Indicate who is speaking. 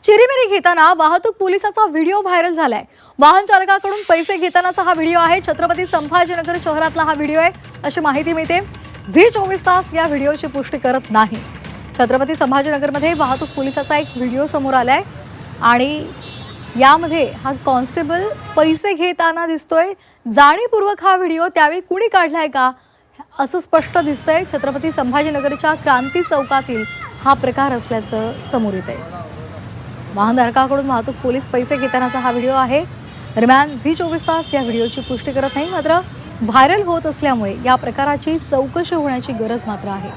Speaker 1: चिरीमिरी घेताना वाहतूक पोलिसाचा video viral झालाय। वाहन चालकाकडून पैसे घेतानाचा हा व्हिडिओ आहे। छत्रपती संभाजीनगर शहरातला हा व्हिडिओ आहे अशी माहिती मिळते। झी24 तास या व्हिडिओची पुष्टी करत नाही। छत्रपती संभाजीनगरमध्ये वाहतूक पोलिसाचा एक व्हिडिओ समोर आलाय आणि यामध्ये हा कॉन्स्टेबल पैसे घेताना दिसतोय। जाणीवपूर्वक हा व्हिडिओ त्यावेळी कुणी काढलाय का असं स्पष्ट दिसतंय। छत्रपती संभाजीनगरच्या क्रांती चौकातील हा प्रकार असल्याचं समोर येतंय। वाहनधारकाकडून वाहतूक पोलीस पैसे घेतानाचा हा व्हिडिओ आहे। दरम्यान झी24 तास या व्हिडिओची पुष्टी करत नाही, मात्र व्हायरल होत असल्यामुळे या प्रकाराची चौकशी होण्याची गरज मात्र आहे।